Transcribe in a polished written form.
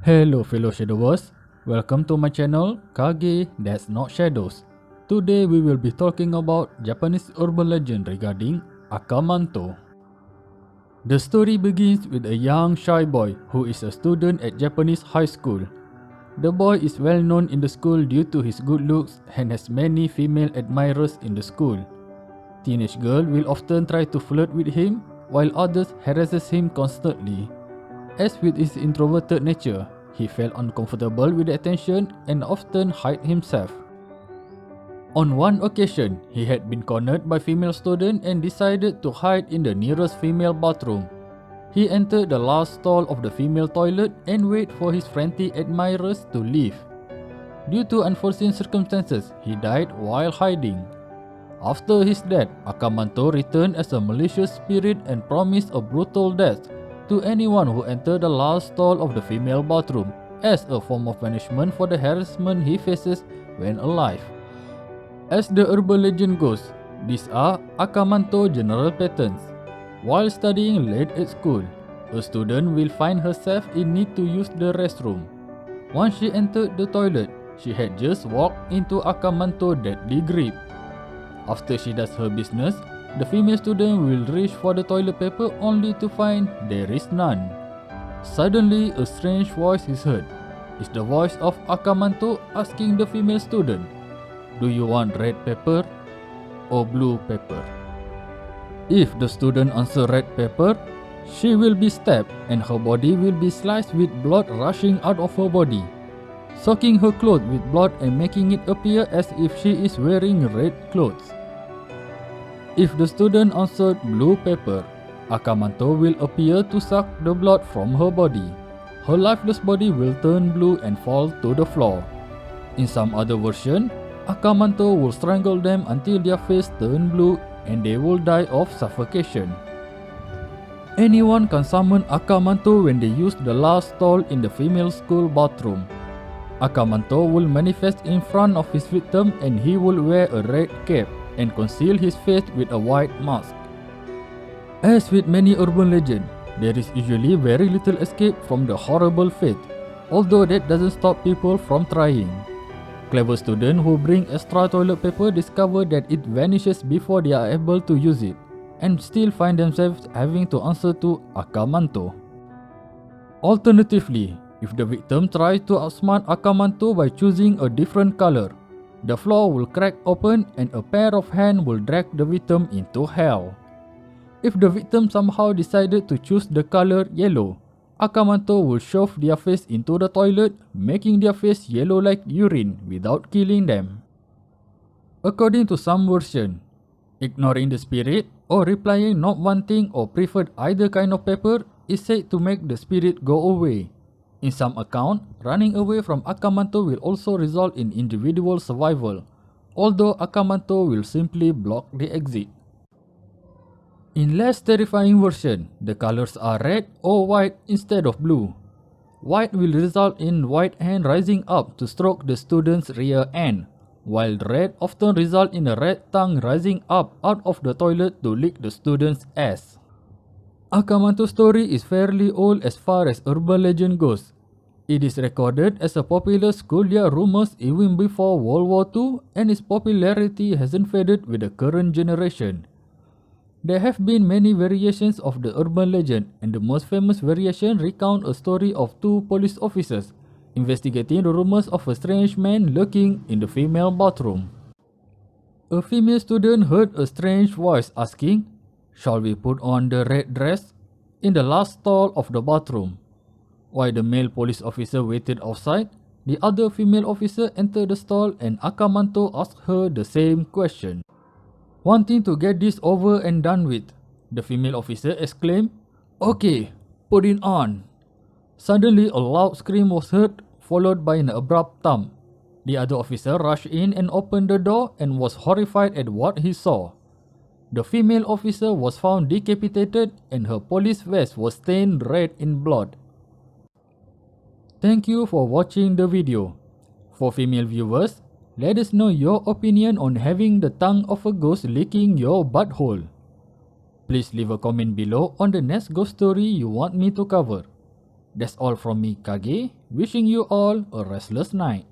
Hello fellow Shadowers, welcome to my channel Kage That's Not Shadows. Today we will be talking about Japanese urban legend regarding Akamanto. The story begins with a young shy boy who is a student at Japanese high school. The boy is well known in the school due to his good looks and has many female admirers in the school. Teenage girls will often try to flirt with him while others harasses him constantly. As with his introverted nature, he felt uncomfortable with the attention and often hid himself. On one occasion, he had been cornered by female student and decided to hide in the nearest female bathroom. He entered the last stall of the female toilet and waited for his frantic admirers to leave. Due to unforeseen circumstances, he died while hiding. After his death, Akamanto returned as a malicious spirit and promised a brutal death to anyone who entered the last stall of the female bathroom as a form of punishment for the harassment he faces when alive. As the urban legend goes, these are Akamanto general patterns. While studying late at school, a student will find herself in need to use the restroom. Once she entered the toilet, she had just walked into Akamanto deadly grip. After she does her business, the female student will reach for the toilet paper only to find there is none. Suddenly, a strange voice is heard. It's the voice of Akamanto asking the female student, "Do you want red pepper or blue pepper?" If the student answers red pepper, she will be stabbed and her body will be sliced with blood rushing out of her body, soaking her clothes with blood and making it appear as if she is wearing red clothes. If the student answered blue pepper, Akamanto will appear to suck the blood from her body. Her lifeless body will turn blue and fall to the floor. In some other version, Akamanto will strangle them until their face turn blue and they will die of suffocation. Anyone can summon Akamanto when they use the last stall in the female school bathroom. Akamanto will manifest in front of his victim and he will wear a red cape and conceal his face with a white mask. As with many urban legends, there is usually very little escape from the horrible fate, although that doesn't stop people from trying. Clever students who bring extra toilet paper discover that it vanishes before they are able to use it, and still find themselves having to answer to Akamanto. Alternatively, if the victim tries to outsmart Akamanto by choosing a different color, the floor will crack open and a pair of hands will drag the victim into hell. If the victim somehow decided to choose the color yellow, Akamanto will shove their face into the toilet, making their face yellow like urine without killing them. According to some version, ignoring the spirit or replying not wanting or preferred either kind of pepper is said to make the spirit go away. In some account, running away from Akamanto will also result in individual survival, although Akamanto will simply block the exit. In less terrifying version, the colors are red or white instead of blue. White will result in white hand rising up to stroke the student's rear end, while red often result in a red tongue rising up out of the toilet to lick the student's ass. Akamanto's story is fairly old as far as urban legend goes. It is recorded as a popular schoolyard rumor even before World War II, and its popularity hasn't faded with the current generation. There have been many variations of the urban legend, and the most famous variation recounts a story of two police officers investigating the rumors of a strange man lurking in the female bathroom. A female student heard a strange voice asking, "Shall we put on the red dress?" in the last stall of the bathroom. While the male police officer waited outside, the other female officer entered the stall and Akamanto asked her the same question. Wanting to get this over and done with, the female officer exclaimed, "Okay, put it on." Suddenly a loud scream was heard, followed by an abrupt thump. The other officer rushed in and opened the door and was horrified at what he saw. The female officer was found decapitated and her police vest was stained red in blood. Thank you for watching the video. For female viewers, let us know your opinion on having the tongue of a ghost licking your butthole. Please leave a comment below on the next ghost story you want me to cover. That's all from me, Kage. Wishing you all a restless night.